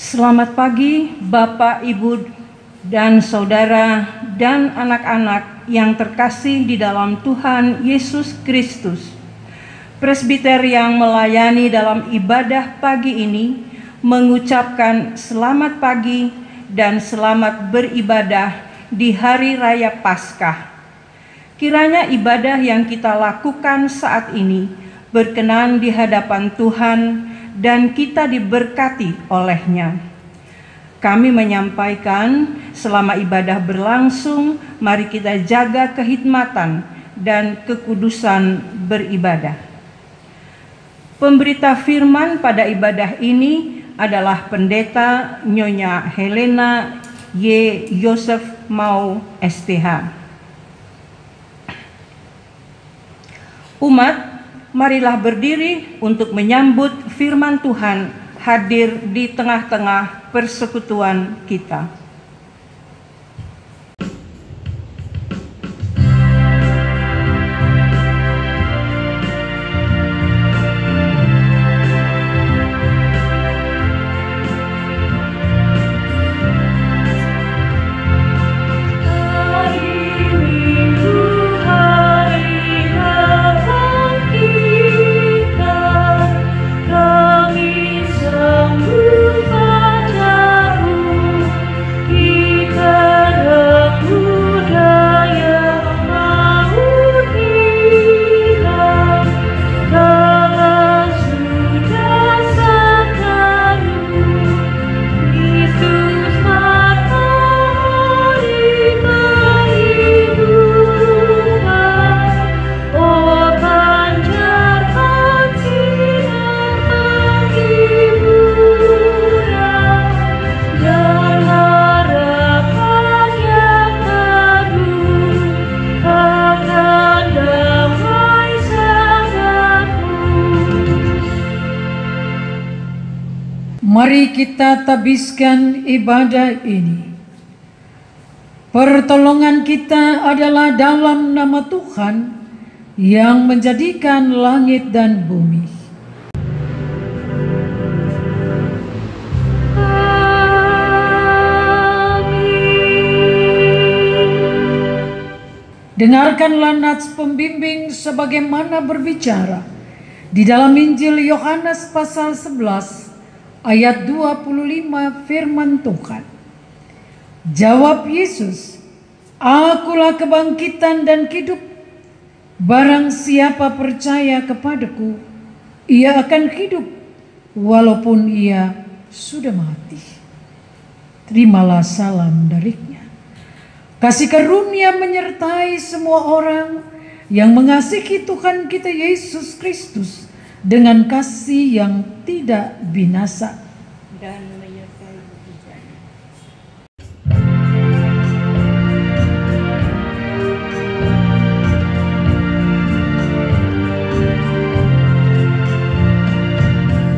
Selamat pagi Bapak, Ibu, dan Saudara, dan anak-anak yang terkasih di dalam Tuhan Yesus Kristus. Presbiter yang melayani dalam ibadah pagi ini mengucapkan selamat pagi dan selamat beribadah di Hari Raya Paskah. Kiranya ibadah yang kita lakukan saat ini berkenan di hadapan Tuhan dan kita diberkati olehnya. Kami menyampaikan selama ibadah berlangsung, mari kita jaga kehikmatan dan kekudusan beribadah. Pemberita firman pada ibadah ini adalah Pendeta Nyonya Helena Y. Yosef Mau STH. Umat, marilah berdiri untuk menyambut firman Tuhan hadir di tengah-tengah persekutuan kita. Mari kita tabiskan ibadah ini. Pertolongan kita adalah dalam nama Tuhan yang menjadikan langit dan bumi. Dengarkanlah nats pembimbing sebagaimana berbicara di dalam Injil Yohanes pasal 11 ayat 25 firman Tuhan. Jawab Yesus, "Akulah kebangkitan dan hidup. Barang siapa percaya kepadaku, ia akan hidup walaupun ia sudah mati." Terimalah salam darinya. Kasih karunia menyertai semua orang yang mengasihi Tuhan kita Yesus Kristus dengan kasih yang tidak binasa Dan menyertai mujizatnya.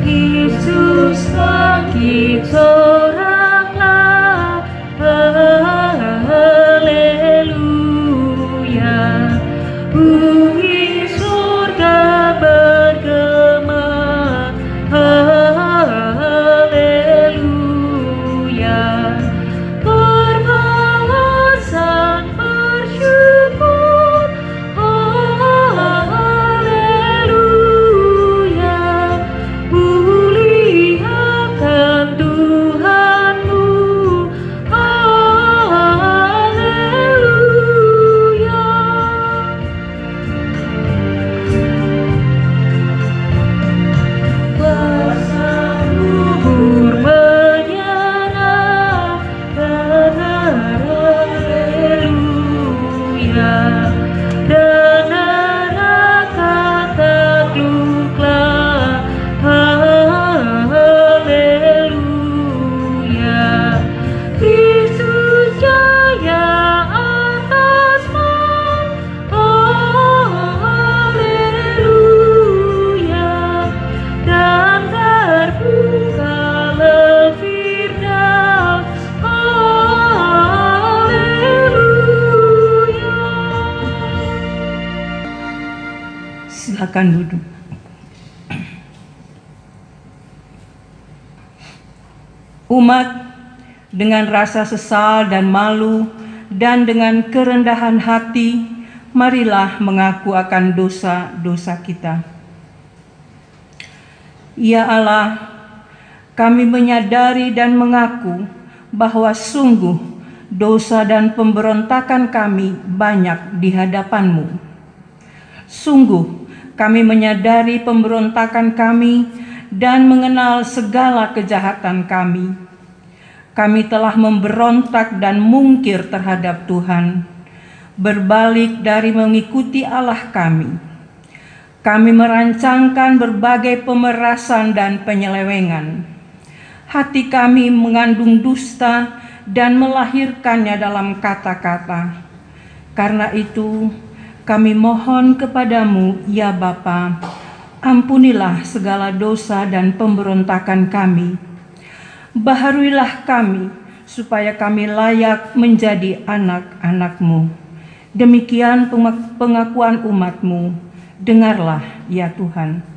Yesus bangkit soraklah, haleluya. Bumi surga bergema, haleluya. Perbalasan bersyukur, haleluya. Muliakan Tuhanmu, haleluya. Kubur menyerah, haleluya. Dan neraka takluklah, haleluya. Kristus jaya atas maut, haleluya. Dan terbukalah Firdaus, haleluya. Silakan duduk. Umat dengan rasa sesal dan malu dan dengan kerendahan hati, marilah mengaku akan dosa-dosa kita. Ya Allah, kami menyadari dan mengaku bahwa sungguh dosa dan pemberontakan kami banyak di hadapan-Mu. Sungguh kami menyadari pemberontakan kami dan mengenal segala kejahatan kami. Kami telah memberontak dan mungkir terhadap Tuhan, berbalik dari mengikuti Allah kami. Kami merancangkan berbagai pemerasan dan penyelewengan. Hati kami mengandung dusta dan melahirkannya dalam kata-kata. Karena itu, kami mohon kepadamu, ya Bapa, ampunilah segala dosa dan pemberontakan kami. Baharuilah kami, supaya kami layak menjadi anak-anak-Mu. Demikian pengakuan umat-Mu. Dengarlah, ya Tuhan.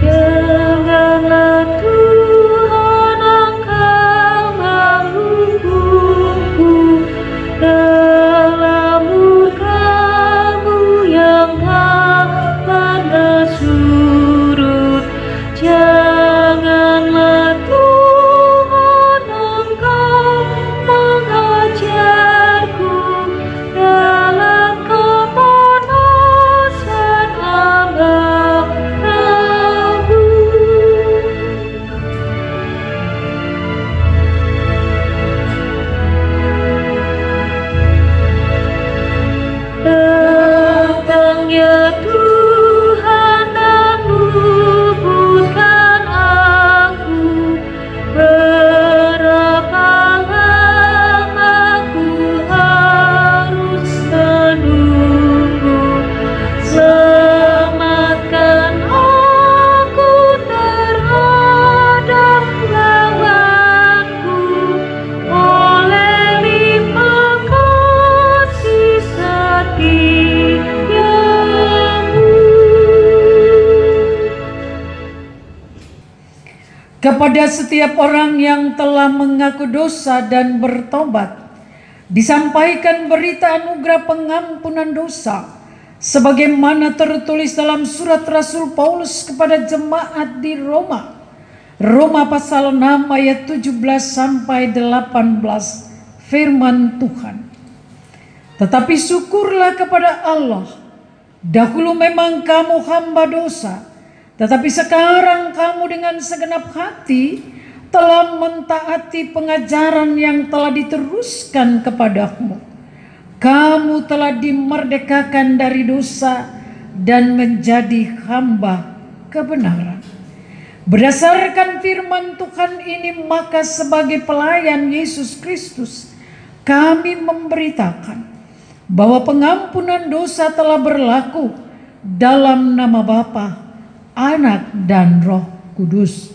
Janganlah Tuhan Engkau menghukumku dalam murka-Mu yang tak pernah surut. Janganlah Tuhan Engkau mengajarku dalam kepanasan amarah-Mu. Datangnya Tuhan dan luputkan aku. Berapa lama ku harus menunggu? Selamatkan aku terhadap lawanku oleh limpah kasih setia-Mu. Kepada setiap orang yang telah mengaku dosa dan bertobat, disampaikan berita anugerah pengampunan dosa, sebagaimana tertulis dalam surat Rasul Paulus kepada jemaat di Roma. Roma pasal 6 ayat 17 sampai 18, firman Tuhan. Tetapi syukurlah kepada Allah, dahulu memang kamu hamba dosa, tetapi sekarang kamu dengan segenap hati telah mentaati pengajaran yang telah diteruskan kepadamu. Kamu telah dimerdekakan dari dosa dan menjadi hamba kebenaran. Berdasarkan firman Tuhan ini, maka sebagai pelayan Yesus Kristus, kami memberitakan bahwa pengampunan dosa telah berlaku dalam nama Bapa, Anak, dan Roh Kudus.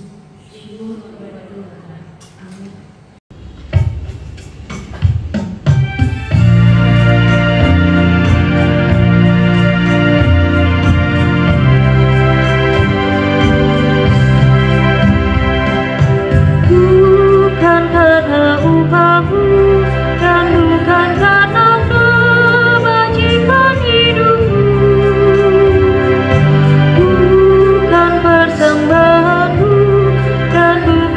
Bukan karena upahmu dan bukan karena kebajikan hidupmu, bukan persembahanmu dan bukan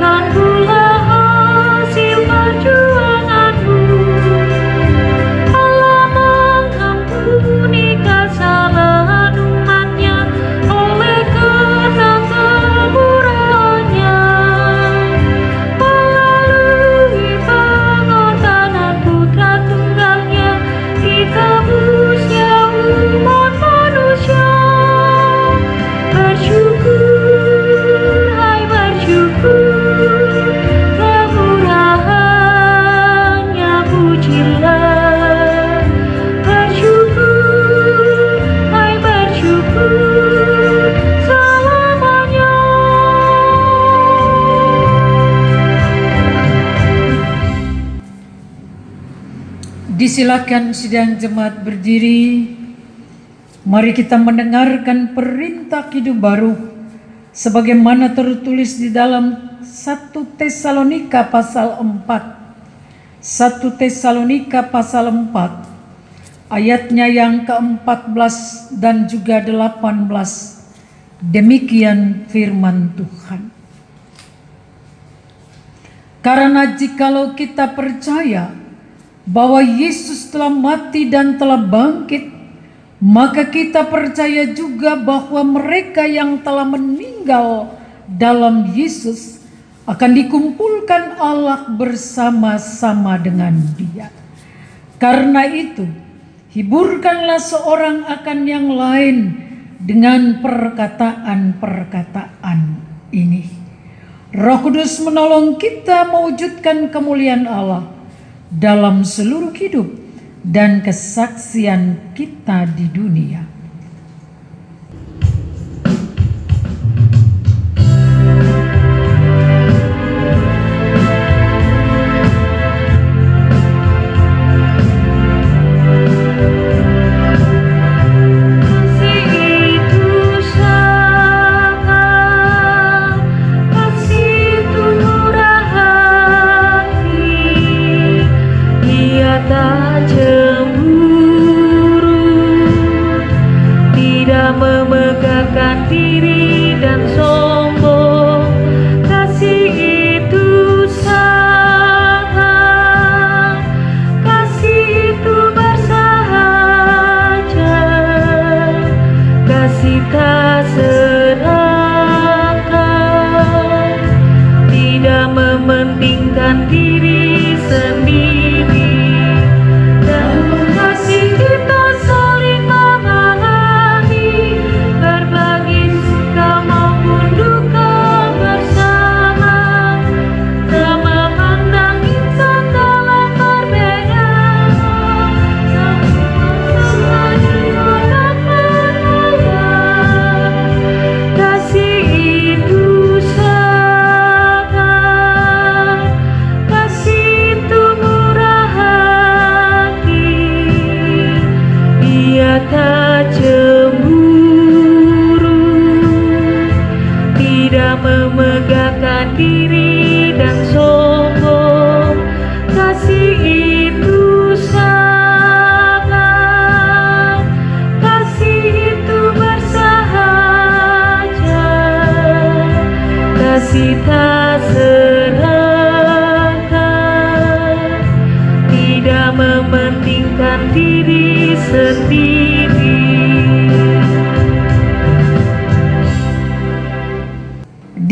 Disilakan sidang jemaat berdiri. Mari kita mendengarkan perintah hidup baru sebagaimana tertulis di dalam 1 Tesalonika pasal 4. 1 Tesalonika pasal 4 ayatnya yang ke-14 dan juga 18. Demikian firman Tuhan. Karena jikalau kita percaya bahwa Yesus telah mati dan telah bangkit, maka kita percaya juga bahwa mereka yang telah meninggal dalam Yesus akan dikumpulkan Allah bersama-sama dengan Dia. Karena itu, hiburkanlah seorang akan yang lain dengan perkataan-perkataan ini. Roh Kudus menolong kita mewujudkan kemuliaan Allah dalam seluruh hidup dan kesaksian kita di dunia.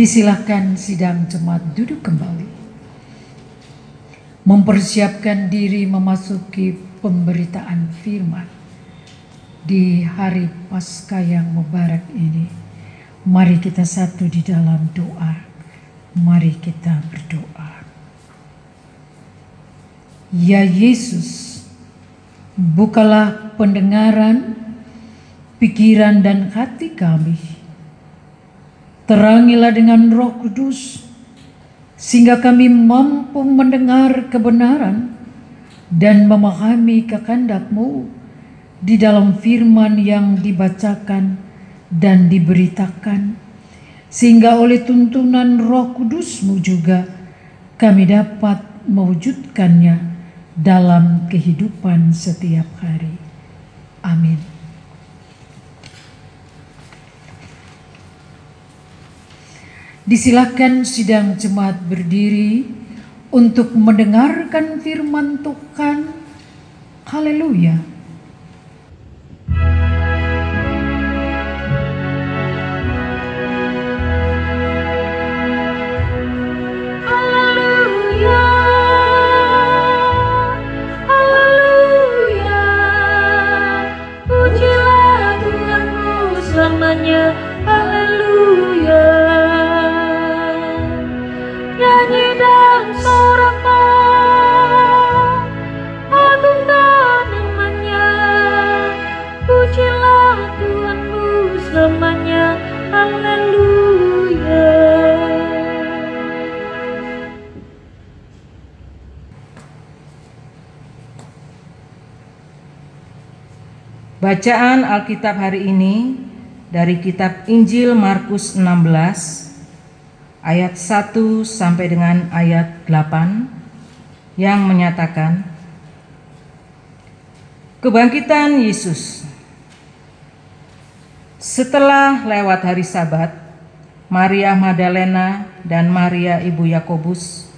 Disilakan sidang jemaat duduk kembali. Mempersiapkan diri memasuki pemberitaan firman di hari Paskah yang mubarak ini. Mari kita satu di dalam doa. Mari kita berdoa. Ya Yesus, bukalah pendengaran, pikiran dan hati kami. Terangilah dengan Roh Kudus sehingga kami mampu mendengar kebenaran dan memahami kehendak-Mu di dalam firman yang dibacakan dan diberitakan, sehingga oleh tuntunan Roh Kudus-Mu juga kami dapat mewujudkannya dalam kehidupan setiap hari. Amin. Disilakan sidang jemaat berdiri untuk mendengarkan firman Tuhan. Haleluya. Haleluya, haleluya, pujilah Tuhanku selamanya. Haleluya. Nyanyi dan soraklah, agungkan namanya. Bacaan Alkitab hari ini dari kitab Injil Markus 16 ayat 1 sampai dengan ayat 8 yang menyatakan kebangkitan Yesus. Setelah lewat hari Sabat, Maria Magdalena dan Maria ibu Yakobus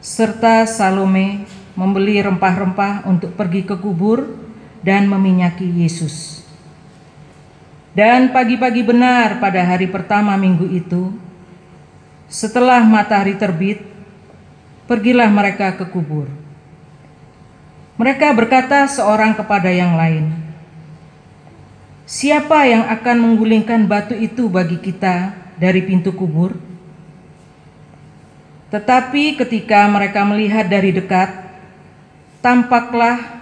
serta Salome membeli rempah-rempah untuk pergi ke kubur dan meminyaki Yesus. Dan pagi-pagi benar pada hari pertama minggu itu, setelah matahari terbit, pergilah mereka ke kubur. Mereka berkata seorang kepada yang lain, "Siapa yang akan menggulingkan batu itu bagi kita dari pintu kubur?" Tetapi ketika mereka melihat dari dekat, tampaklah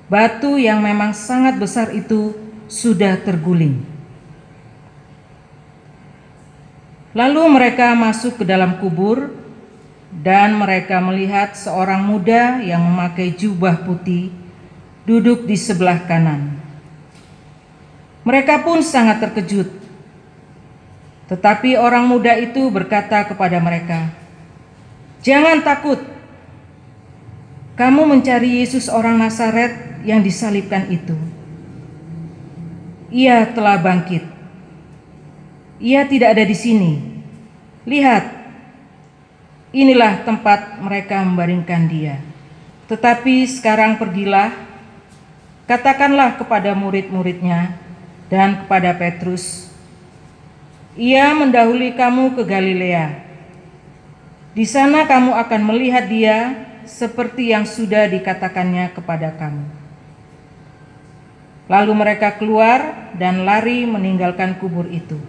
batu yang memang sangat besar itu sudah terguling. Lalu mereka masuk ke dalam kubur dan mereka melihat seorang muda yang memakai jubah putih duduk di sebelah kanan. Mereka pun sangat terkejut. Tetapi orang muda itu berkata kepada mereka, "Jangan takut. Kamu mencari Yesus orang Nazaret yang disalibkan itu. Ia telah bangkit. Ia tidak ada di sini. Lihat, inilah tempat mereka membaringkan dia. Tetapi sekarang pergilah, katakanlah kepada murid-muridnya dan kepada Petrus, ia mendahului kamu ke Galilea. Di sana kamu akan melihat dia seperti yang sudah dikatakannya kepada kamu." Lalu mereka keluar dan lari meninggalkan kubur itu,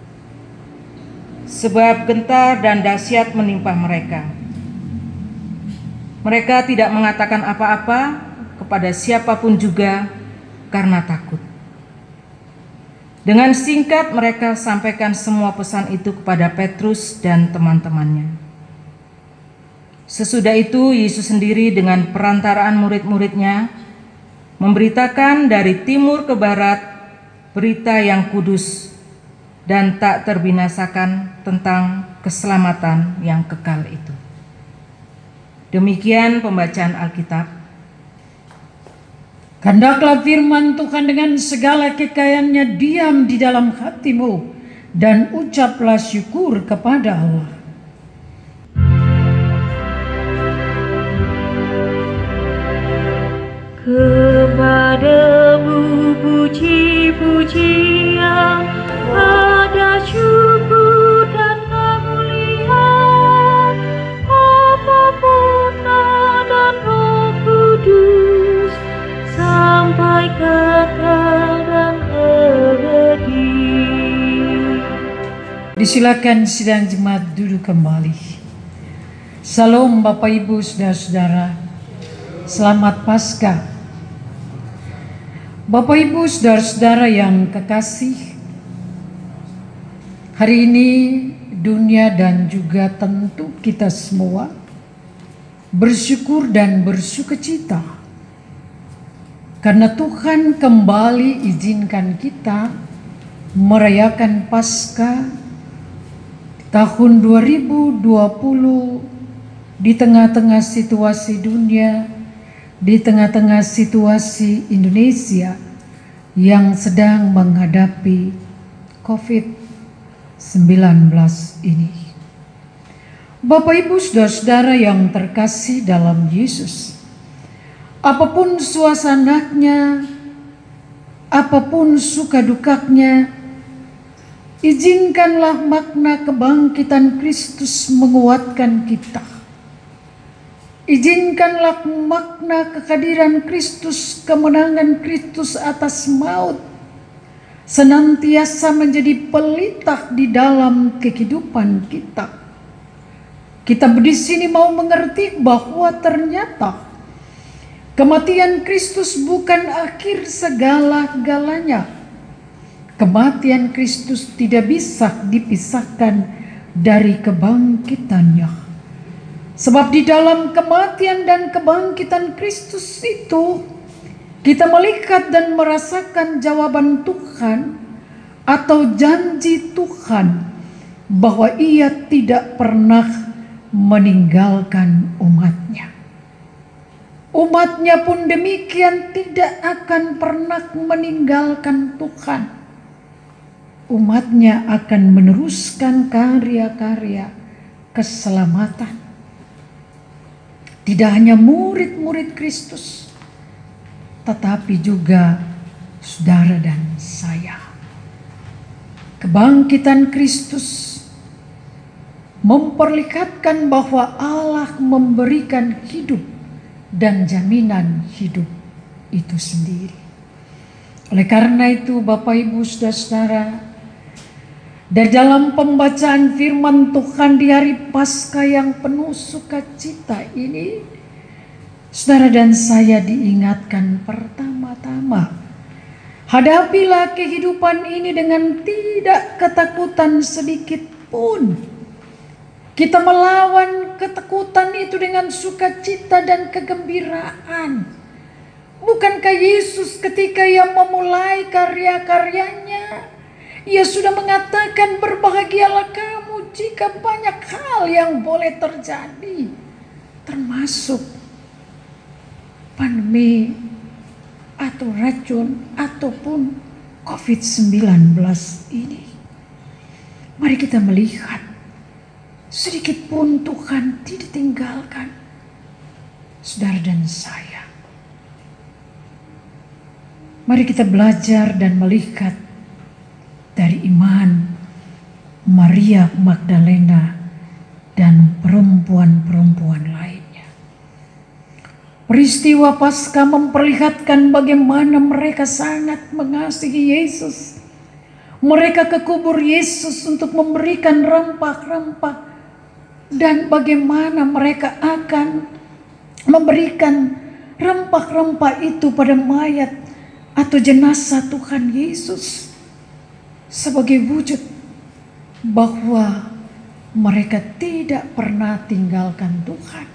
sebab gentar dan dahsyat menimpa mereka. Mereka tidak mengatakan apa-apa kepada siapapun juga karena takut. Dengan singkat mereka sampaikan semua pesan itu kepada Petrus dan teman-temannya. Sesudah itu Yesus sendiri dengan perantaraan murid-muridnya memberitakan dari timur ke barat berita yang kudus dan tak terbinasakan tentang keselamatan yang kekal itu. Demikian pembacaan Alkitab. Hendaklah firman Tuhan dengan segala kekayaannya diam di dalam hatimu, dan ucaplah syukur kepada Allah. Kepadamu puji-pujian, ada syukur dan kemuliaan, apapun dan Roh Kudus, sampai kekal dan abadi. Disilakan sidang jemaat duduk kembali. Salam Bapak Ibu Saudara-saudara, selamat Paskah. Bapak Ibu Saudara-saudara yang kekasih, hari ini dunia dan juga tentu kita semua bersyukur dan bersukacita karena Tuhan kembali izinkan kita merayakan Paskah tahun 2020 di tengah-tengah situasi dunia, di tengah-tengah situasi Indonesia yang sedang menghadapi COVID-19 ini. Bapak Ibu Saudara-saudara yang terkasih dalam Yesus, apapun suasananya, apapun suka dukanya, izinkanlah makna kebangkitan Kristus menguatkan kita. Izinkanlah makna kehadiran Kristus, kemenangan Kristus atas maut, senantiasa menjadi pelita di dalam kehidupan kita. Kita di sini mau mengerti bahwa ternyata kematian Kristus bukan akhir segala-galanya. Kematian Kristus tidak bisa dipisahkan dari kebangkitannya. Sebab di dalam kematian dan kebangkitan Kristus itu, Kita melihat dan merasakan jawaban Tuhan atau janji Tuhan bahwa Ia tidak pernah meninggalkan umatnya. Umatnya pun demikian tidak akan pernah meninggalkan Tuhan. Umatnya akan meneruskan karya-karya keselamatan. Tidak hanya murid-murid Kristus, tetapi juga saudara dan saya. Kebangkitan Kristus memperlihatkan bahwa Allah memberikan hidup dan jaminan hidup itu sendiri. Oleh karena itu Bapak Ibu Saudara-saudara, dalam pembacaan firman Tuhan di hari Paskah yang penuh sukacita ini, saudara dan saya diingatkan pertama-tama, hadapilah kehidupan ini dengan tidak ketakutan sedikit pun. Kita melawan ketakutan itu dengan sukacita dan kegembiraan. Bukankah Yesus ketika Ia memulai karya-karyanya, Ia sudah mengatakan, berbahagialah kamu jika banyak hal yang boleh terjadi, termasuk pandemi atau racun ataupun COVID-19 ini. Mari kita melihat, sedikit pun Tuhan tidak tinggalkan saudara dan saya. Mari kita belajar dan melihat dari iman Maria Magdalena dan perempuan-perempuan lainnya. Peristiwa Paskah memperlihatkan bagaimana mereka sangat mengasihi Yesus. Mereka ke kubur Yesus untuk memberikan rempah-rempah, dan bagaimana mereka akan memberikan rempah-rempah itu pada mayat atau jenazah Tuhan Yesus sebagai wujud bahwa mereka tidak pernah tinggalkan Tuhan.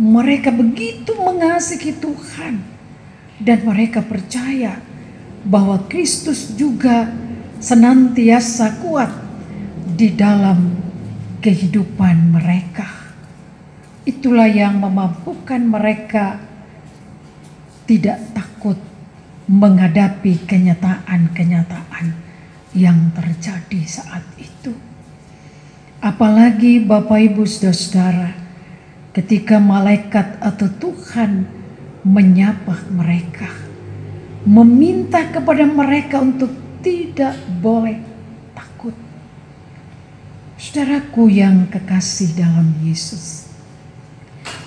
Mereka begitu mengasihi Tuhan dan mereka percaya bahwa Kristus juga senantiasa kuat di dalam kehidupan mereka. Itulah yang memampukan mereka tidak takut menghadapi kenyataan-kenyataan yang terjadi saat itu. Apalagi Bapak Ibu Saudara, ketika malaikat atau Tuhan menyapa mereka, meminta kepada mereka untuk tidak boleh takut. Saudaraku yang kekasih dalam Yesus,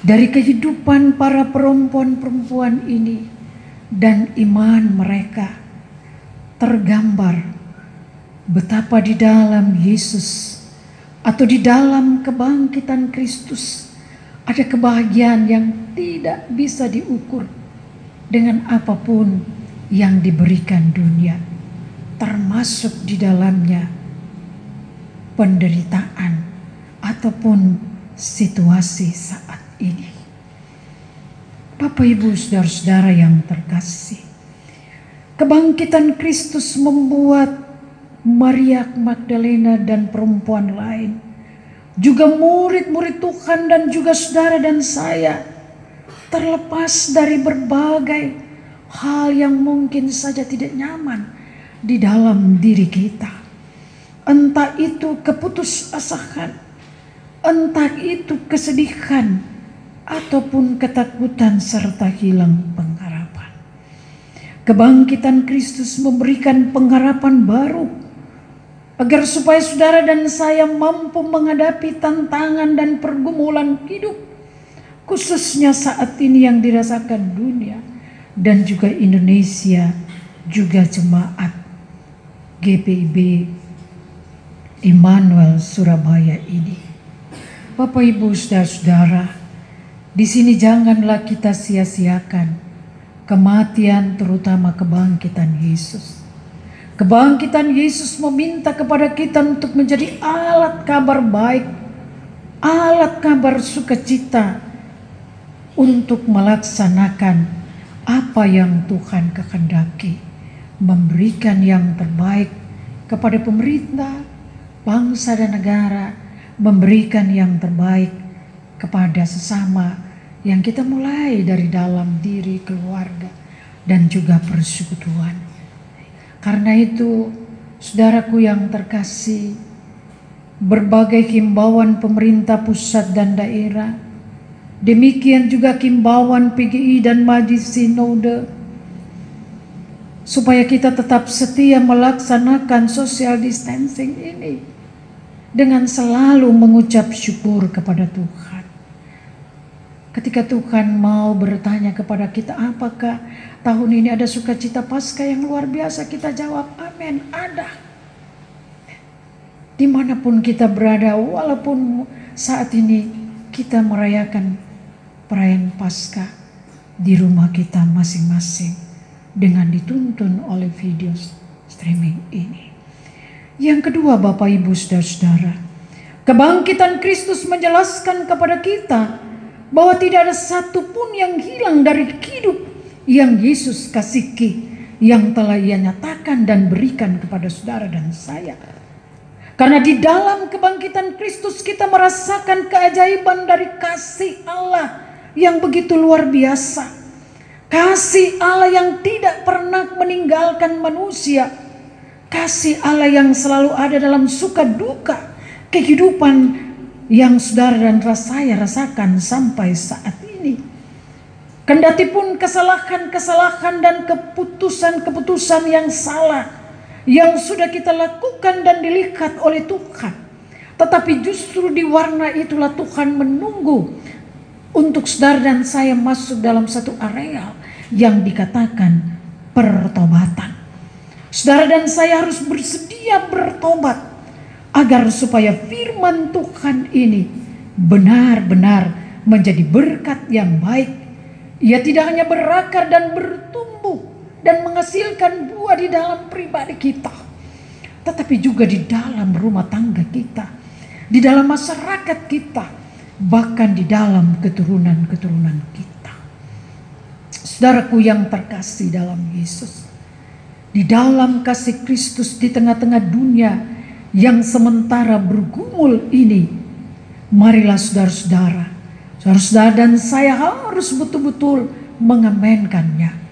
dari kehidupan para perempuan-perempuan ini dan iman mereka tergambar betapa di dalam Yesus atau di dalam kebangkitan Kristus ada kebahagiaan yang tidak bisa diukur dengan apapun yang diberikan dunia, termasuk di dalamnya penderitaan ataupun situasi saat ini. Bapak Ibu Saudara-saudara yang terkasih, kebangkitan Kristus membuat Maria Magdalena dan perempuan lain, juga murid-murid Tuhan dan juga saudara dan saya, terlepas dari berbagai hal yang mungkin saja tidak nyaman di dalam diri kita. Entah itu keputusasaan, entah itu kesedihan, ataupun ketakutan serta hilang pengharapan. Kebangkitan Kristus memberikan pengharapan baru agar supaya saudara dan saya mampu menghadapi tantangan dan pergumulan hidup, khususnya saat ini yang dirasakan dunia dan juga Indonesia, juga jemaat GPIB Immanuel Surabaya ini. Bapak Ibu Saudara-saudara, di sini janganlah kita sia-siakan kematian, terutama kebangkitan Yesus. Kebangkitan Yesus meminta kepada kita untuk menjadi alat kabar baik, alat kabar sukacita untuk melaksanakan apa yang Tuhan kehendaki, memberikan yang terbaik kepada pemerintah, bangsa dan negara, memberikan yang terbaik kepada sesama yang kita mulai dari dalam diri, keluarga, dan juga persekutuan. Karena itu, saudaraku yang terkasih, berbagai himbauan pemerintah pusat dan daerah, demikian juga himbauan PGI dan Majelis Sinode, supaya kita tetap setia melaksanakan social distancing ini dengan selalu mengucap syukur kepada Tuhan. Ketika Tuhan mau bertanya kepada kita, apakah tahun ini ada sukacita Paskah yang luar biasa, kita jawab amin, ada. Dimanapun kita berada, walaupun saat ini kita merayakan perayaan Paskah di rumah kita masing-masing dengan dituntun oleh video streaming ini. Yang kedua, Bapak Ibu Saudara-saudara, kebangkitan Kristus menjelaskan kepada kita bahwa tidak ada satupun yang hilang dari hidup yang Yesus kasihi, yang telah Ia nyatakan dan berikan kepada saudara dan saya. Karena di dalam kebangkitan Kristus kita merasakan keajaiban dari kasih Allah yang begitu luar biasa. Kasih Allah yang tidak pernah meninggalkan manusia. Kasih Allah yang selalu ada dalam suka duka kehidupan yang saudara dan saya rasakan sampai saat ini. Kendati pun kesalahan-kesalahan dan keputusan-keputusan yang salah yang sudah kita lakukan dan dilihat oleh Tuhan, tetapi justru di warna itulah Tuhan menunggu untuk saudara dan saya masuk dalam satu areal yang dikatakan pertobatan. Saudara dan saya harus bersedia bertobat agar supaya firman Tuhan ini benar-benar menjadi berkat yang baik. Ia tidak hanya berakar dan bertumbuh dan menghasilkan buah di dalam pribadi kita, tetapi juga di dalam rumah tangga kita, di dalam masyarakat kita, bahkan di dalam keturunan-keturunan kita. Saudaraku yang terkasih dalam Yesus, di dalam kasih Kristus di tengah-tengah dunia yang sementara bergumul ini, marilah saudara-saudara dan saya harus betul-betul mengamenkannya.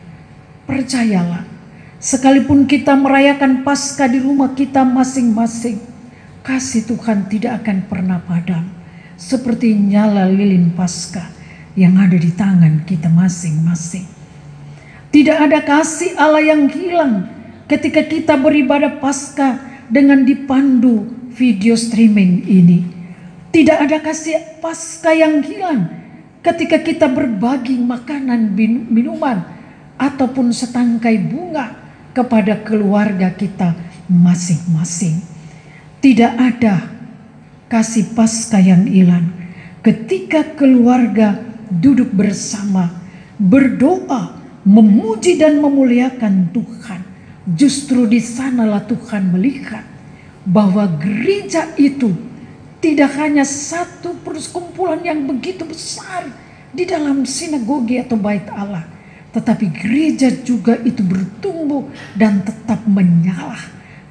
Percayalah, sekalipun kita merayakan Paskah di rumah kita masing-masing, kasih Tuhan tidak akan pernah padam seperti nyala lilin Paskah yang ada di tangan kita masing-masing. Tidak ada kasih Allah yang hilang ketika kita beribadah Paskah dengan dipandu video streaming ini. Tidak ada kasih Paskah yang hilang ketika kita berbagi makanan, minuman, ataupun setangkai bunga kepada keluarga kita masing-masing. Tidak ada kasih Paskah yang hilang ketika keluarga duduk bersama, berdoa, memuji dan memuliakan Tuhan. Justru di sanalah Tuhan melihat bahwa gereja itu tidak hanya satu perkumpulan yang begitu besar di dalam sinagogi atau bait Allah, tetapi gereja juga itu bertumbuh dan tetap menyala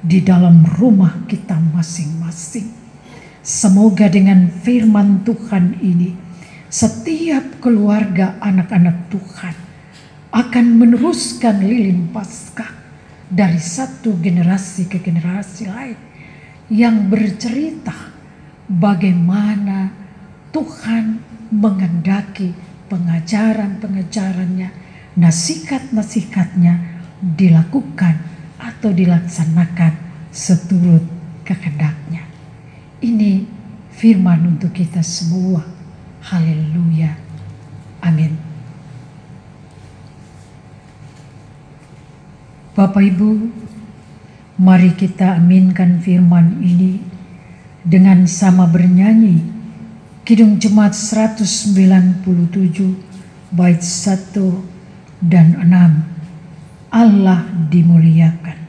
di dalam rumah kita masing-masing. Semoga dengan firman Tuhan ini, setiap keluarga anak-anak Tuhan akan meneruskan lilin Paskah dari satu generasi ke generasi lain yang bercerita bagaimana Tuhan menghendaki pengajaran-pengajarannya, nasihat-nasihatnya dilakukan atau dilaksanakan seturut kehendaknya. Ini firman untuk kita semua. Haleluya. Amin. Bapak Ibu, mari kita aminkan firman ini dengan sama bernyanyi Kidung Jemaat 197 bait 1 dan 6. Allah dimuliakan.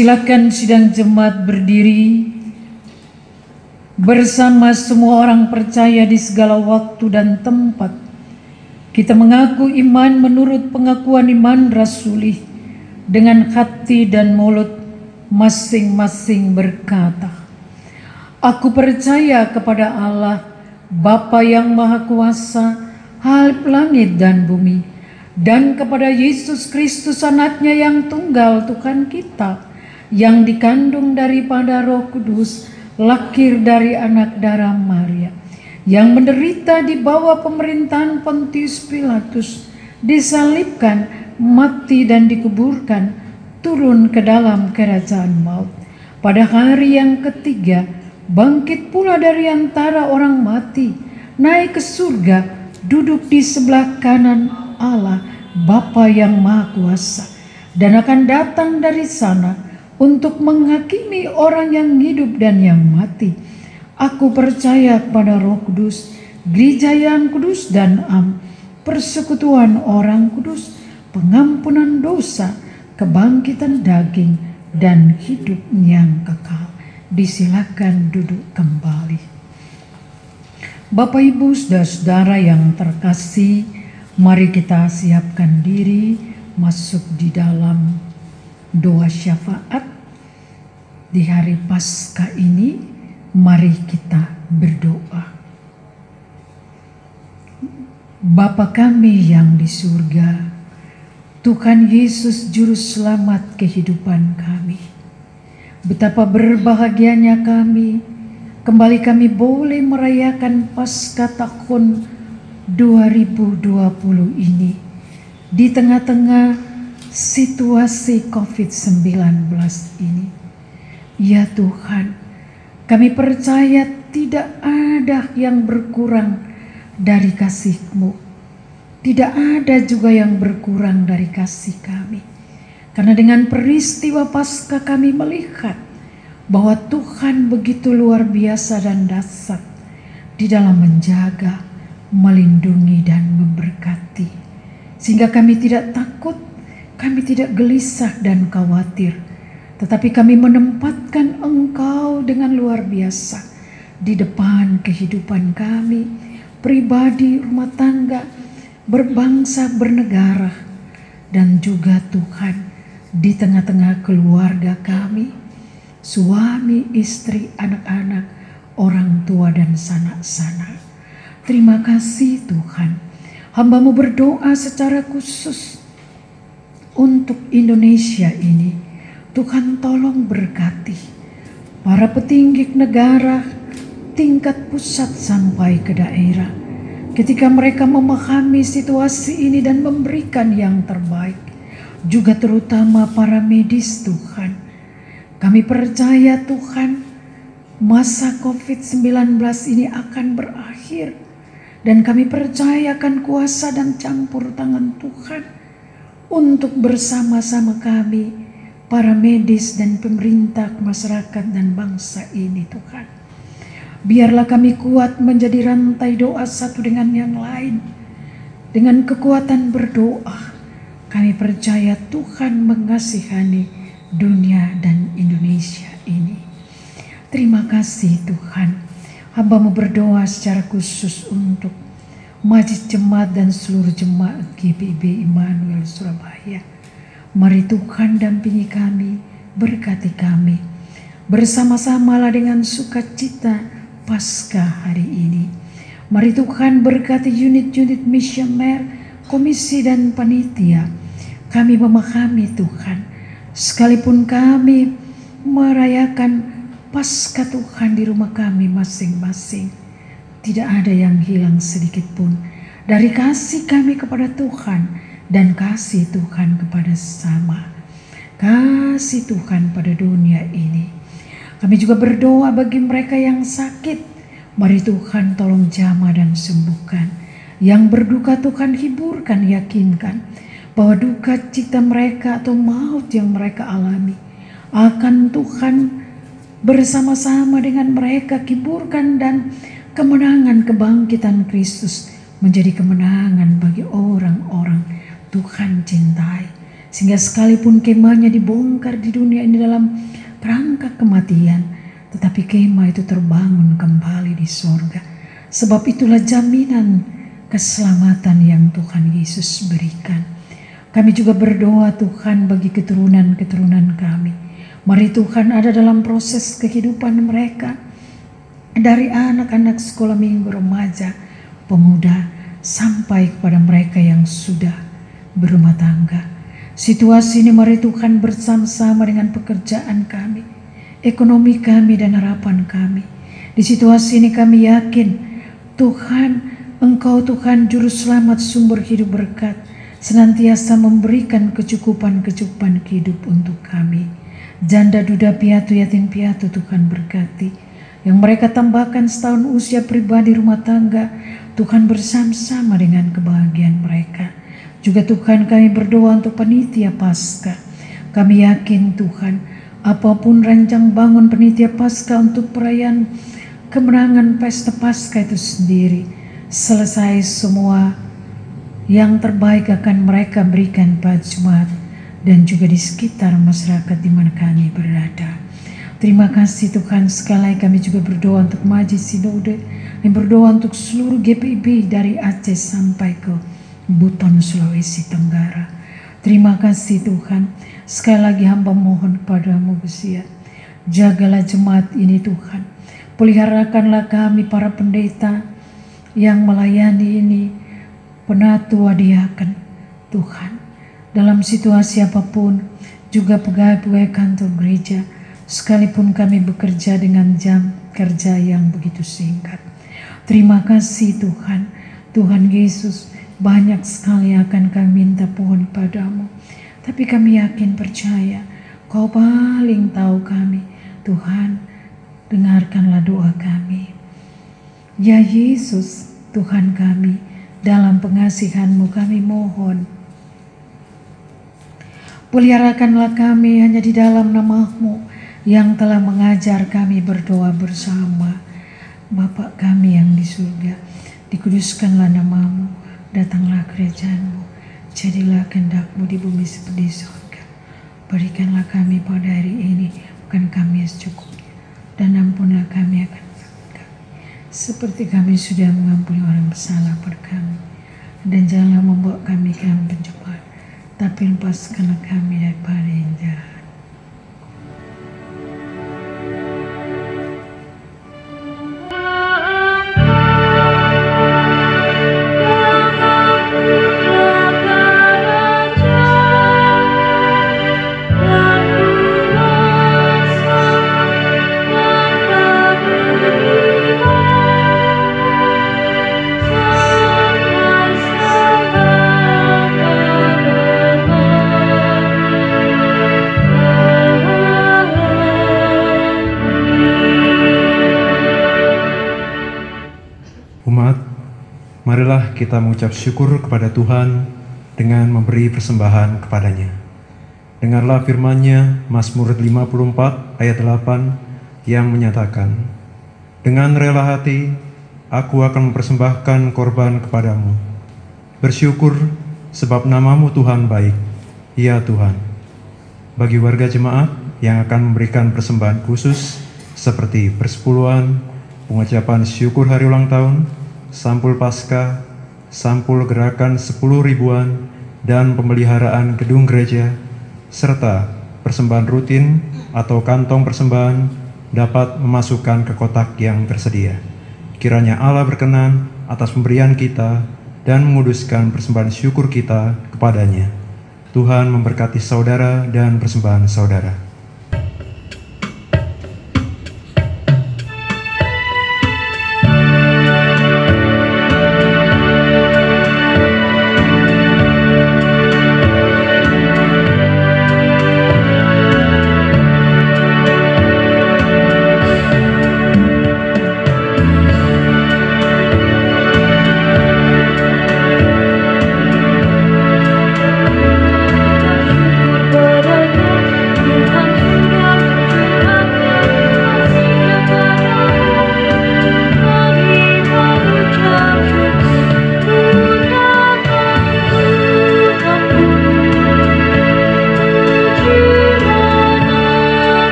Disilakan sidang jemaat berdiri bersama semua orang percaya di segala waktu dan tempat. Kita mengaku iman menurut pengakuan iman rasuli dengan hati dan mulut masing-masing berkata, aku percaya kepada Allah, Bapa yang Maha Kuasa, Halik langit dan bumi, dan kepada Yesus Kristus anaknya yang tunggal Tuhan kita, yang dikandung daripada Roh Kudus, lahir dari anak darah Maria, yang menderita di bawah pemerintahan Pontius Pilatus, disalibkan, mati dan dikuburkan, turun ke dalam kerajaan maut. Pada hari yang ketiga, bangkit pula dari antara orang mati, naik ke surga, duduk di sebelah kanan Allah Bapa yang Maha Kuasa, dan akan datang dari sana untuk menghakimi orang yang hidup dan yang mati. Aku percaya kepada Roh Kudus, gereja yang kudus dan am, persekutuan orang kudus, pengampunan dosa, kebangkitan daging, dan hidup yang kekal. Disilakan duduk kembali. Bapak Ibu saudara-saudara yang terkasih, mari kita siapkan diri masuk di dalam doa syafaat. Di hari Paskah ini, mari kita berdoa. Bapa kami yang di surga, Tuhan Yesus Juru Selamat kehidupan kami. Betapa berbahagianya kami, kembali kami boleh merayakan Paskah tahun 2020 ini di tengah-tengah situasi COVID-19 ini. Ya Tuhan, kami percaya tidak ada yang berkurang dari kasih-Mu. Tidak ada juga yang berkurang dari kasih kami. Karena dengan peristiwa Paskah kami melihat bahwa Tuhan begitu luar biasa dan dahsyat di dalam menjaga, melindungi dan memberkati. Sehingga kami tidak takut, kami tidak gelisah dan khawatir. Tetapi kami menempatkan Engkau dengan luar biasa di depan kehidupan kami, pribadi, rumah tangga, berbangsa, bernegara. Dan juga Tuhan di tengah-tengah keluarga kami, suami, istri, anak-anak, orang tua dan sanak-sanak. Terima kasih Tuhan. Hamba-Mu berdoa secara khusus untuk Indonesia ini. Tuhan tolong berkati para petinggi negara tingkat pusat sampai ke daerah. Ketika mereka memahami situasi ini dan memberikan yang terbaik. Juga terutama para medis Tuhan. Kami percaya Tuhan, masa COVID-19 ini akan berakhir. Dan kami percaya akan kuasa dan campur tangan Tuhan untuk bersama-sama kami, para medis dan pemerintah, masyarakat dan bangsa ini Tuhan. Biarlah kami kuat menjadi rantai doa satu dengan yang lain. Dengan kekuatan berdoa, kami percaya Tuhan mengasihani dunia dan Indonesia ini. Terima kasih Tuhan. Hamba-Mu berdoa secara khusus untuk Majelis Jemaat dan seluruh jemaat GPIB Immanuel Surabaya. Mari Tuhan dampingi kami, berkati kami. Bersama-samalah dengan sukacita Paskah hari ini. Mari Tuhan berkati unit-unit misioner, komisi dan panitia. Kami memahami Tuhan, sekalipun kami merayakan Paskah Tuhan di rumah kami masing-masing, tidak ada yang hilang sedikit pun dari kasih kami kepada Tuhan dan kasih Tuhan kepada sesama, kasih Tuhan pada dunia ini. Kami juga berdoa bagi mereka yang sakit, mari Tuhan tolong jamah dan sembuhkan. Yang berduka Tuhan hiburkan, yakinkan bahwa duka cita mereka atau maut yang mereka alami akan Tuhan bersama-sama dengan mereka kiburkan, dan kemenangan kebangkitan Kristus menjadi kemenangan bagi orang-orang Tuhan cintai. Sehingga sekalipun kemahnya dibongkar di dunia ini dalam perangkap kematian, tetapi kemah itu terbangun kembali di sorga. Sebab itulah jaminan keselamatan yang Tuhan Yesus berikan. Kami juga berdoa Tuhan bagi keturunan-keturunan kami. Mari Tuhan ada dalam proses kehidupan mereka. Dari anak-anak sekolah minggu, remaja, pemuda, sampai kepada mereka yang sudah berumah tangga. Situasi ini mari Tuhan bersama-sama dengan pekerjaan kami, ekonomi kami dan harapan kami. Di situasi ini kami yakin Tuhan, Engkau Tuhan Juru Selamat, sumber hidup berkat, senantiasa memberikan kecukupan-kecukupan hidup untuk kami. Janda, duda, piatu, yatim piatu Tuhan berkati. Yang mereka tambahkan setahun usia pribadi rumah tangga, Tuhan bersama-sama dengan kebahagiaan mereka. Juga Tuhan kami berdoa untuk panitia Paskah. Kami yakin Tuhan, apapun rancang bangun panitia Paskah untuk perayaan kemenangan pesta Paskah itu sendiri, selesai semua, yang terbaik akan mereka berikan pada jemaat dan juga di sekitar masyarakat di mana kami berada. Terima kasih Tuhan. Sekali lagi kami juga berdoa untuk Majelis Sinode dan berdoa untuk seluruh GPIB dari Aceh sampai ke Buton, Sulawesi Tenggara. Terima kasih Tuhan. Sekali lagi hamba mohon kepadamu Gusti, jagalah jemaat ini Tuhan. Peliharakanlah kami para pendeta yang melayani ini, penatua diaken Tuhan. Dalam situasi apapun, juga pegawai-pegawai kantor gereja, sekalipun kami bekerja dengan jam kerja yang begitu singkat. Terima kasih Tuhan. Tuhan Yesus, banyak sekali akan kami minta pohon padamu, tapi kami yakin percaya Kau paling tahu kami. Tuhan, dengarkanlah doa kami. Ya Yesus, Tuhan kami, dalam pengasihan-Mu kami mohon, peliharakanlah kami hanya di dalam nama-Mu yang telah mengajar kami berdoa bersama. Bapa kami yang di surga, dikuduskanlah nama-Mu, datanglah kerajaan-Mu, jadilah kehendak-Mu di bumi seperti di surga. Berikanlah kami pada hari ini makan kami yang secukupnya, dan ampunlah kami akan kami, seperti kami sudah mengampuni orang bersalah pada kami. Dan janganlah membawa kami ke dalam pencobaan, tapi lepaskanlah kami daripada yang jahat. Marilah kita mengucap syukur kepada Tuhan dengan memberi persembahan kepadanya. Dengarlah firman-Nya, Mazmur 54 ayat 8 yang menyatakan, dengan rela hati aku akan mempersembahkan korban kepadamu. Bersyukur sebab nama-Mu Tuhan baik, ya Tuhan. Bagi warga jemaat yang akan memberikan persembahan khusus seperti persepuluhan, pengucapan syukur hari ulang tahun, sampul Paskah, sampul gerakan 10 ribuan, dan pemeliharaan gedung gereja, serta persembahan rutin atau kantong persembahan dapat memasukkan ke kotak yang tersedia. Kiranya Allah berkenan atas pemberian kita dan menguduskan persembahan syukur kita kepadanya. Tuhan memberkati saudara dan persembahan saudara. Tuhan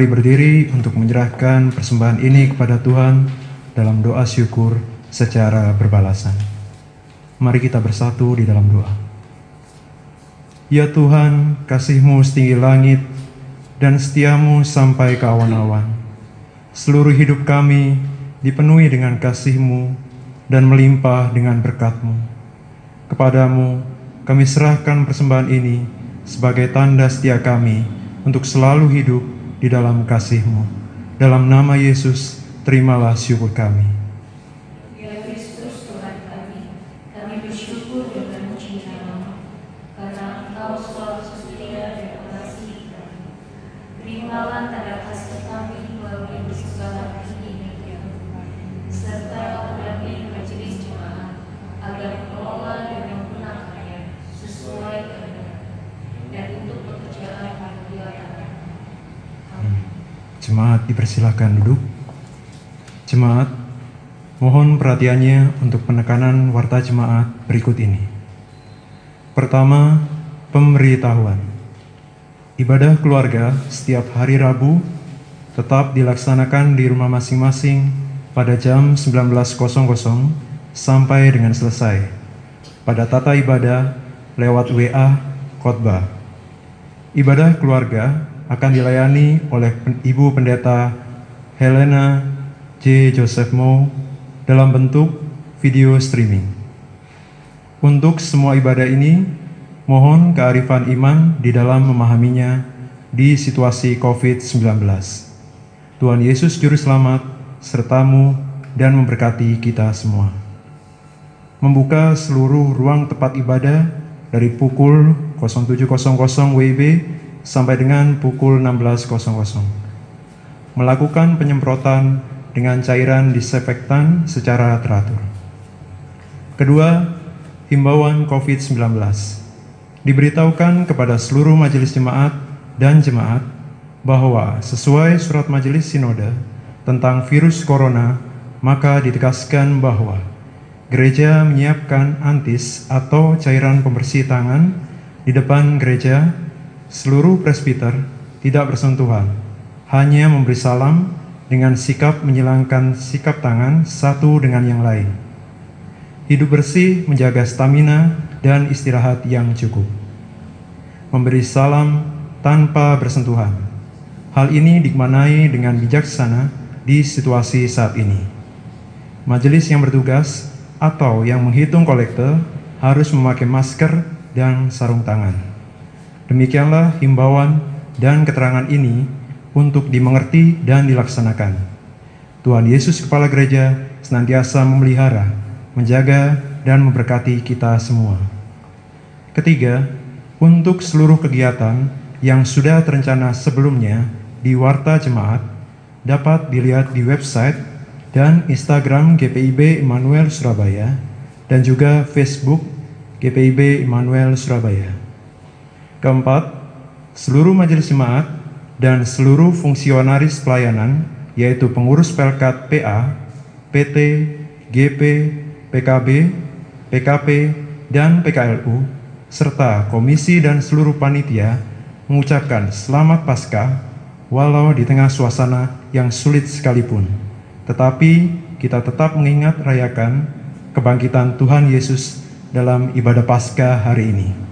Mari berdiri untuk menyerahkan persembahan ini kepada Tuhan dalam doa syukur secara berbalasan. Mari kita bersatu di dalam doa. Ya Tuhan, kasih-Mu setinggi langit dan setia-Mu sampai ke awan-awan. Seluruh hidup kami dipenuhi dengan kasih-Mu dan melimpah dengan berkat-Mu. Kepadamu kami serahkan persembahan ini sebagai tanda setia kami untuk selalu hidup di dalam kasih-Mu. Dalam nama Yesus, terimalah syukur kami. Ya Kristus Tuhan kami bersyukur dan memuji nama-Mu, karena Engkau selalu setia dan mengasihi kami. Terimalah tanda kasih kami melalui persembahan ini, serta mendampingi majelis jemaat agar mengelola dan menggunakannya sesuai kehendak dan untuk pekerjaan kemuliaan. Jemaat dipersilakan duduk. Jemaat, mohon perhatiannya untuk penekanan warta jemaat berikut ini. Pertama, pemberitahuan. Ibadah keluarga setiap hari Rabu tetap dilaksanakan di rumah masing-masing pada jam 19.00 sampai dengan selesai. Pada tata ibadah lewat WA khotbah. Ibadah keluarga akan dilayani oleh Ibu Pendeta Helena J. Joseph Mo dalam bentuk video streaming. Untuk semua ibadah ini, mohon kearifan iman di dalam memahaminya di situasi COVID-19. Tuhan Yesus Juru Selamat sertamu dan memberkati kita semua. Membuka seluruh ruang tempat ibadah dari pukul 07.00 WIB sampai dengan pukul 16.00. Melakukan penyemprotan dengan cairan disinfektan secara teratur. Kedua, himbauan COVID-19. Diberitahukan kepada seluruh majelis jemaat dan jemaat bahwa sesuai surat majelis sinode tentang virus corona, maka ditegaskan bahwa gereja menyiapkan antis atau cairan pembersih tangan di depan gereja. Seluruh presbiter tidak bersentuhan, hanya memberi salam dengan sikap menyilangkan sikap tangan satu dengan yang lain. Hidup bersih menjaga stamina dan istirahat yang cukup. Memberi salam tanpa bersentuhan. Hal ini dimaknai dengan bijaksana di situasi saat ini. Majelis yang bertugas atau yang menghitung kolekte harus memakai masker dan sarung tangan. Demikianlah himbauan dan keterangan ini untuk dimengerti dan dilaksanakan. Tuhan Yesus Kepala Gereja senantiasa memelihara, menjaga, dan memberkati kita semua. Ketiga, untuk seluruh kegiatan yang sudah terencana sebelumnya di Warta Jemaat dapat dilihat di website dan Instagram GPIB Immanuel Surabaya dan juga Facebook GPIB Immanuel Surabaya. Keempat, seluruh majelis jemaat dan seluruh fungsionaris pelayanan, yaitu pengurus Pelkat PA, PT, GP, PKB, PKP, dan PKLU, serta komisi dan seluruh panitia mengucapkan Selamat Paskah, walau di tengah suasana yang sulit sekalipun. Tetapi kita tetap mengingat rayakan kebangkitan Tuhan Yesus dalam ibadah Paskah hari ini.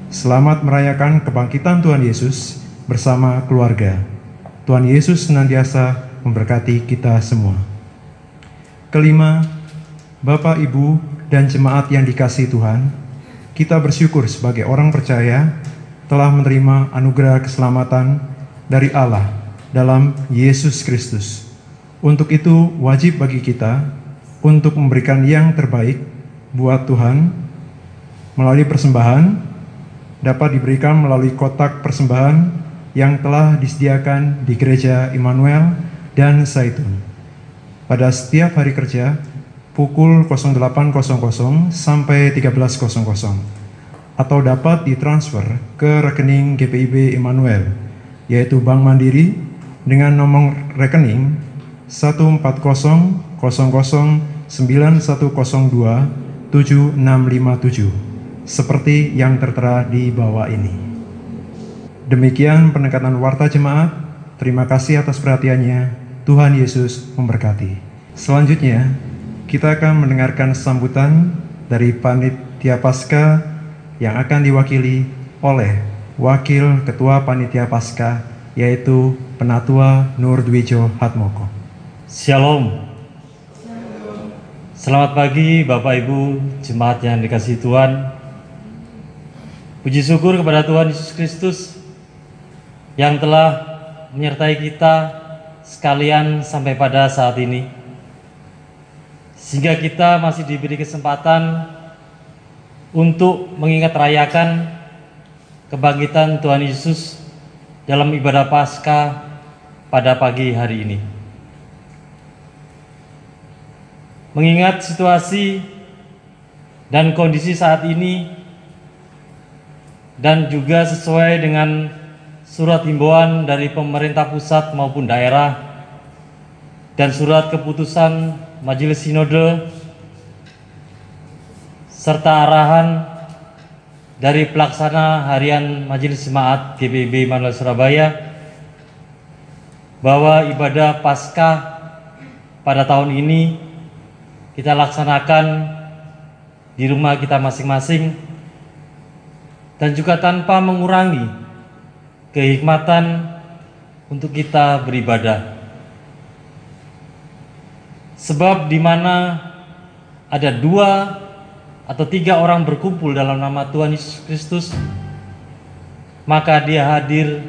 Selamat merayakan kebangkitan Tuhan Yesus bersama keluarga. Tuhan Yesus senantiasa memberkati kita semua. Kelima, Bapak, Ibu, dan jemaat yang dikasihi Tuhan, kita bersyukur sebagai orang percaya telah menerima anugerah keselamatan dari Allah dalam Yesus Kristus. Untuk itu, wajib bagi kita untuk memberikan yang terbaik buat Tuhan melalui persembahan, dapat diberikan melalui kotak persembahan yang telah disediakan di Gereja Immanuel dan Zaitun. Pada setiap hari kerja, pukul 08.00 sampai 13.00, atau dapat ditransfer ke rekening GPIB Immanuel, yaitu Bank Mandiri dengan nomor rekening 1400091027657 seperti yang tertera di bawah ini. Demikian penekanan warta jemaat Terima kasih atas perhatiannya. Tuhan Yesus memberkati. Selanjutnya, kita akan mendengarkan sambutan dari Panitia Paskah yang akan diwakili oleh Wakil Ketua Panitia Paskah, yaitu Penatua Nur Dwijo Hatmoko. Shalom. Selamat pagi Bapak Ibu jemaat yang dikasihi Tuhan. Puji syukur kepada Tuhan Yesus Kristus yang telah menyertai kita sekalian sampai pada saat ini, sehingga kita masih diberi kesempatan untuk mengingat rayakan kebangkitan Tuhan Yesus dalam ibadah Paskah pada pagi hari ini. Mengingat situasi dan kondisi saat ini, dan juga sesuai dengan surat himbauan dari pemerintah pusat maupun daerah dan surat keputusan Majelis Sinode serta arahan dari pelaksana harian Majelis Jemaat GPIB Immanuel Surabaya bahwa ibadah Paskah pada tahun ini kita laksanakan di rumah kita masing-masing dan juga tanpa mengurangi kehikmatan untuk kita beribadah. Sebab di mana ada 2 atau 3 orang berkumpul dalam nama Tuhan Yesus Kristus, maka Dia hadir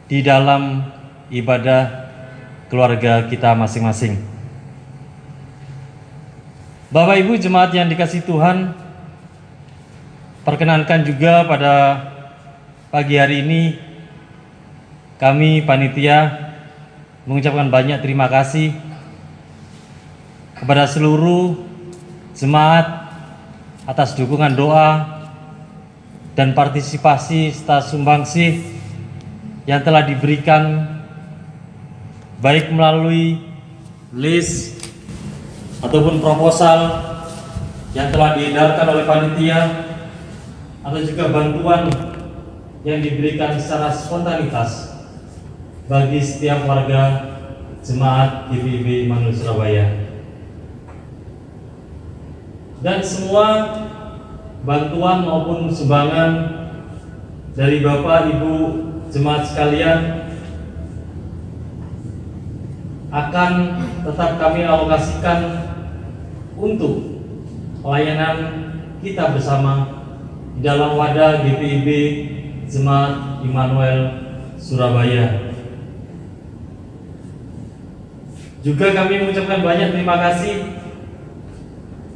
di dalam ibadah keluarga kita masing-masing. Bapak Ibu jemaat yang dikasihi Tuhan, perkenankan juga pada pagi hari ini kami panitia mengucapkan banyak terima kasih kepada seluruh jemaat atas dukungan doa dan partisipasi serta sumbangsih yang telah diberikan baik melalui list ataupun proposal yang telah diedarkan oleh panitia atau juga bantuan yang diberikan secara spontanitas bagi setiap warga jemaat GPIB Immanuel Surabaya. Dan semua bantuan maupun sumbangan dari Bapak Ibu jemaat sekalian akan tetap kami alokasikan untuk pelayanan kita bersama di dalam wadah GPIB Jemaat Immanuel Surabaya. Juga kami mengucapkan banyak terima kasih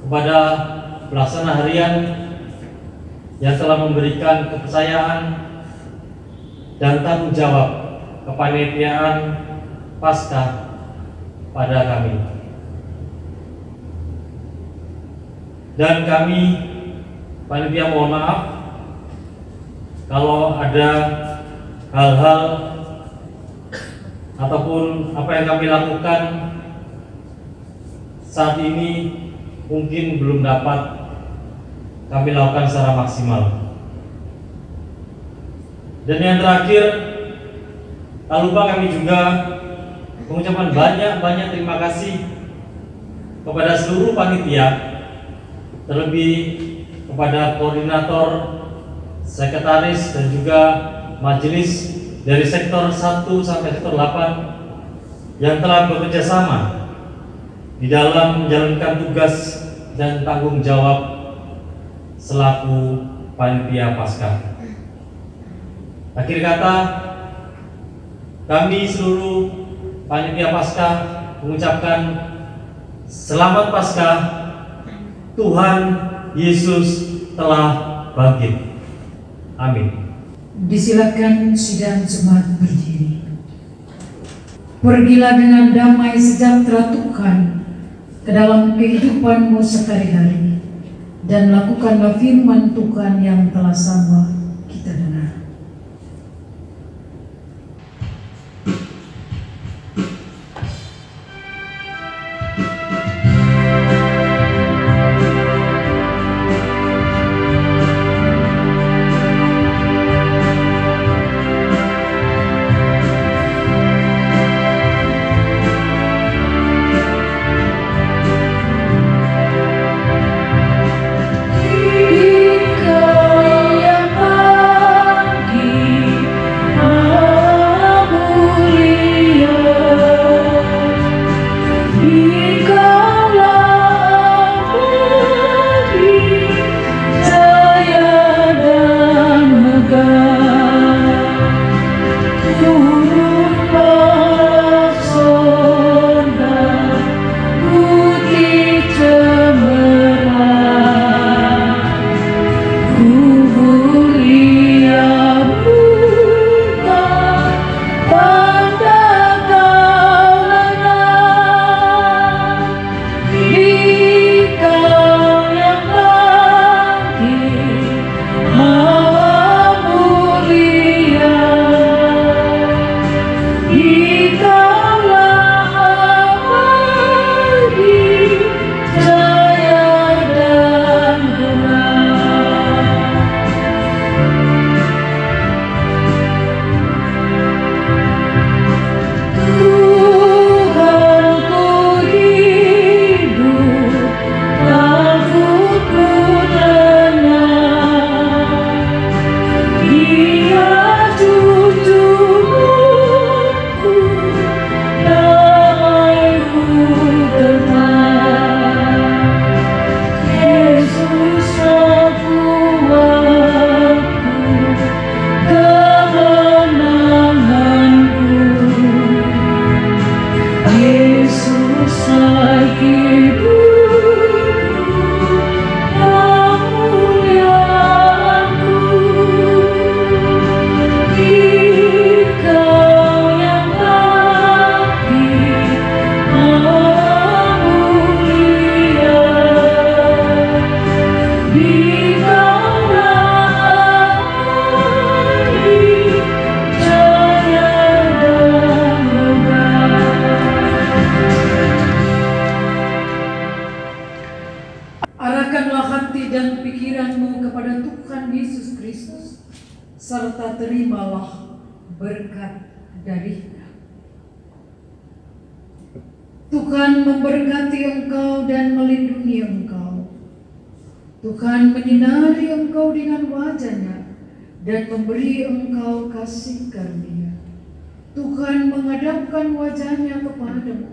kepada pelaksana harian yang telah memberikan kepercayaan dan tanggung jawab kepanitiaan Paskah pada kami. Dan kami panitia mohon maaf kalau ada hal-hal ataupun apa yang kami lakukan saat ini mungkin belum dapat kami lakukan secara maksimal. Dan yang terakhir, tak lupa kami juga mengucapkan banyak terima kasih kepada seluruh panitia, terlebih kepada koordinator, sekretaris dan juga majelis dari sektor 1 sampai sektor 8 yang telah bekerja sama di dalam menjalankan tugas dan tanggung jawab selaku panitia Paskah. Akhir kata, kami seluruh panitia Paskah mengucapkan selamat Paskah, Tuhan Yesus telah bangkit. Amin. Disilakan sidang jemaat berdiri. Pergilah dengan damai sejahtera Tuhan ke dalam kehidupanmu sehari-hari, dan lakukanlah firman Tuhan yang telah sama kita dengar. serta terimalah berkat darinya. Tuhan memberkati engkau dan melindungi engkau. Tuhan menyinari engkau dengan wajah-Nya dan memberi engkau kasih karunia. Tuhan menghadapkan wajah-Nya kepadamu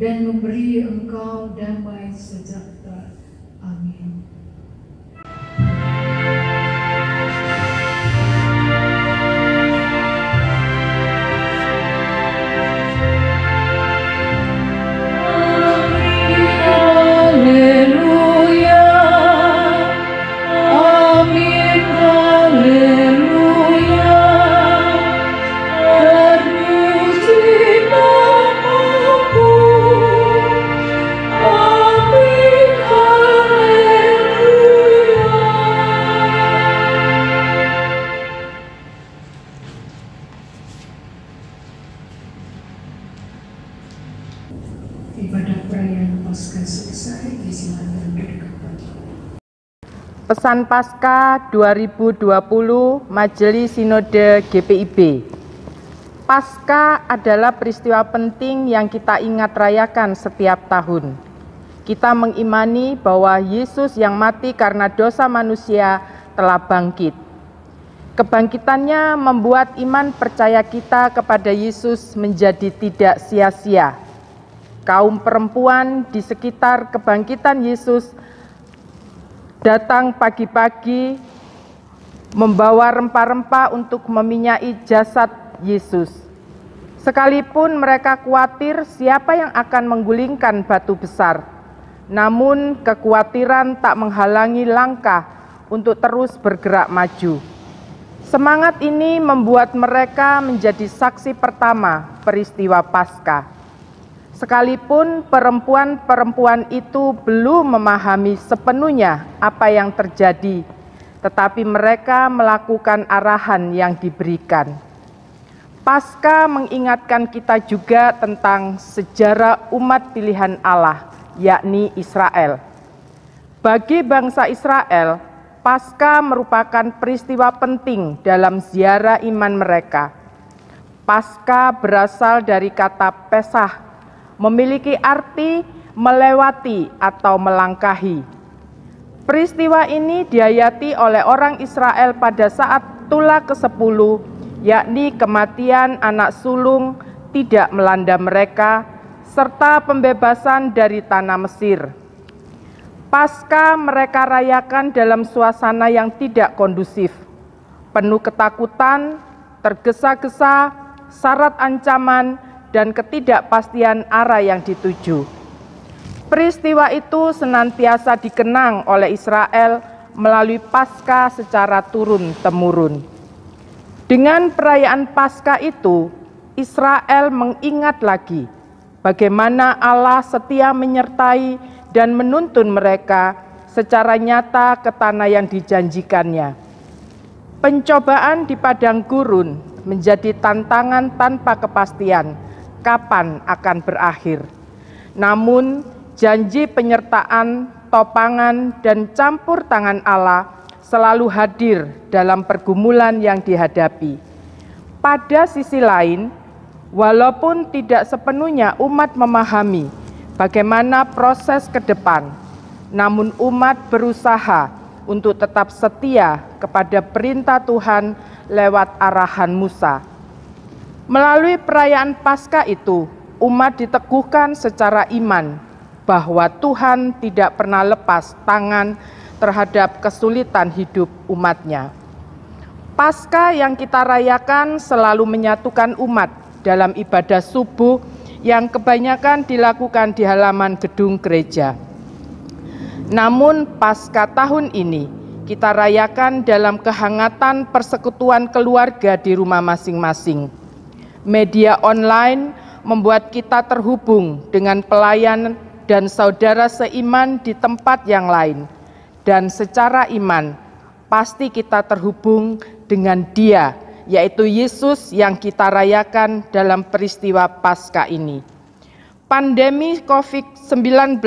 dan memberi engkau damai sejahtera. Amin. Pesan Paskah 2020 Majelis Sinode GPIB. Paskah adalah peristiwa penting yang kita ingat rayakan setiap tahun. Kita mengimani bahwa Yesus yang mati karena dosa manusia telah bangkit. Kebangkitannya membuat iman percaya kita kepada Yesus menjadi tidak sia-sia. Kaum perempuan di sekitar kebangkitan Yesus datang pagi-pagi membawa rempah-rempah untuk meminyai jasad Yesus. Sekalipun mereka khawatir siapa yang akan menggulingkan batu besar, namun kekhawatiran tak menghalangi langkah untuk terus bergerak maju. Semangat ini membuat mereka menjadi saksi pertama peristiwa Paskah. Sekalipun perempuan-perempuan itu belum memahami sepenuhnya apa yang terjadi, tetapi mereka melakukan arahan yang diberikan. Paskah mengingatkan kita juga tentang sejarah umat pilihan Allah, yakni Israel. Bagi bangsa Israel, Paskah merupakan peristiwa penting dalam ziarah iman mereka. Paskah berasal dari kata Pesah, memiliki arti melewati atau melangkahi. Peristiwa ini dihayati oleh orang Israel pada saat Tula ke-10, yakni kematian anak sulung tidak melanda mereka serta pembebasan dari tanah Mesir. Paskah mereka rayakan dalam suasana yang tidak kondusif, penuh ketakutan, tergesa-gesa, syarat ancaman, dan ketidakpastian arah yang dituju. Peristiwa itu senantiasa dikenang oleh Israel melalui Paskah secara turun-temurun. Dengan perayaan Paskah itu, Israel mengingat lagi bagaimana Allah setia menyertai dan menuntun mereka secara nyata ke tanah yang dijanjikannya. Pencobaan di padang gurun menjadi tantangan tanpa kepastian kapan akan berakhir. Namun, janji penyertaan, topangan, dan campur tangan Allah selalu hadir dalam pergumulan yang dihadapi. Pada sisi lain, walaupun tidak sepenuhnya umat memahami bagaimana proses ke depan, namun umat berusaha untuk tetap setia kepada perintah Tuhan lewat arahan Musa. Melalui perayaan Paskah itu, umat diteguhkan secara iman bahwa Tuhan tidak pernah lepas tangan terhadap kesulitan hidup umatnya. Paskah yang kita rayakan selalu menyatukan umat dalam ibadah subuh yang kebanyakan dilakukan di halaman gedung gereja. Namun Paskah tahun ini kita rayakan dalam kehangatan persekutuan keluarga di rumah masing-masing. Media online membuat kita terhubung dengan pelayan dan saudara seiman di tempat yang lain. Dan secara iman, pasti kita terhubung dengan Dia, yaitu Yesus yang kita rayakan dalam peristiwa Paskah ini. Pandemi COVID-19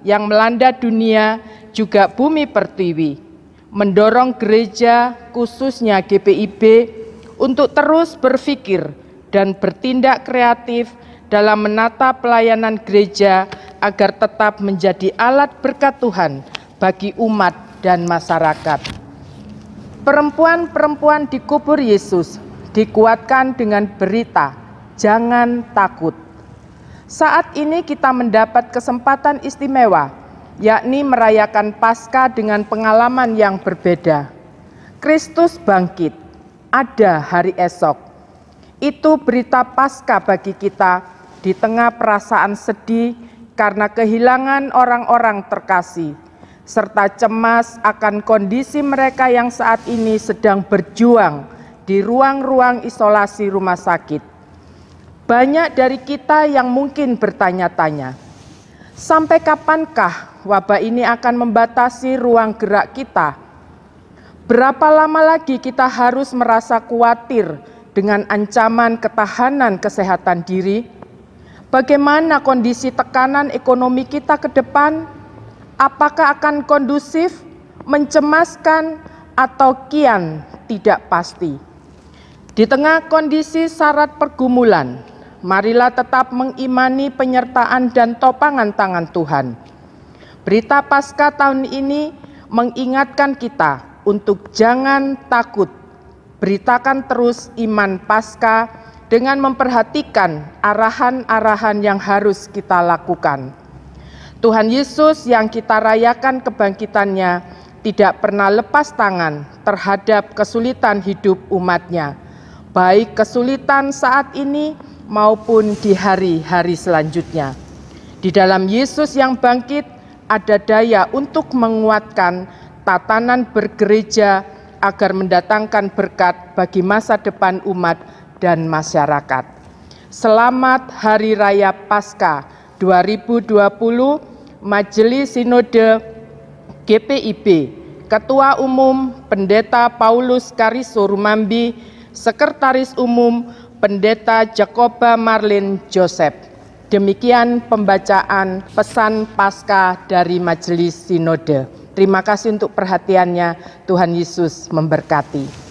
yang melanda dunia juga bumi pertiwi, mendorong gereja khususnya GPIB untuk terus berpikir dan bertindak kreatif dalam menata pelayanan gereja agar tetap menjadi alat berkat Tuhan bagi umat dan masyarakat. Perempuan-perempuan di kubur Yesus dikuatkan dengan berita, jangan takut. Saat ini kita mendapat kesempatan istimewa, yakni merayakan Paskah dengan pengalaman yang berbeda. Kristus bangkit, ada hari esok. Itu berita Paskah bagi kita di tengah perasaan sedih karena kehilangan orang-orang terkasih, serta cemas akan kondisi mereka yang saat ini sedang berjuang di ruang-ruang isolasi rumah sakit. Banyak dari kita yang mungkin bertanya-tanya, sampai kapankah wabah ini akan membatasi ruang gerak kita? Berapa lama lagi kita harus merasa khawatir dengan ancaman ketahanan kesehatan diri? Bagaimana kondisi tekanan ekonomi kita ke depan? Apakah akan kondusif, mencemaskan, atau kian tidak pasti? Di tengah kondisi syarat pergumulan, marilah tetap mengimani penyertaan dan topangan tangan Tuhan. Berita Paskah tahun ini mengingatkan kita untuk jangan takut. Beritakan terus iman Paskah dengan memperhatikan arahan-arahan yang harus kita lakukan. Tuhan Yesus yang kita rayakan kebangkitannya tidak pernah lepas tangan terhadap kesulitan hidup umatnya, baik kesulitan saat ini maupun di hari-hari selanjutnya. Di dalam Yesus yang bangkit ada daya untuk menguatkan tatanan bergereja agar mendatangkan berkat bagi masa depan umat dan masyarakat. Selamat Hari Raya Paskah 2020, Majelis Sinode GPIB, Ketua Umum Pendeta Paulus Kariso Rumambi, Sekretaris Umum Pendeta Jacoba Marlin Joseph. Demikian pembacaan pesan Paskah dari Majelis Sinode. Terima kasih untuk perhatiannya. Tuhan Yesus memberkati.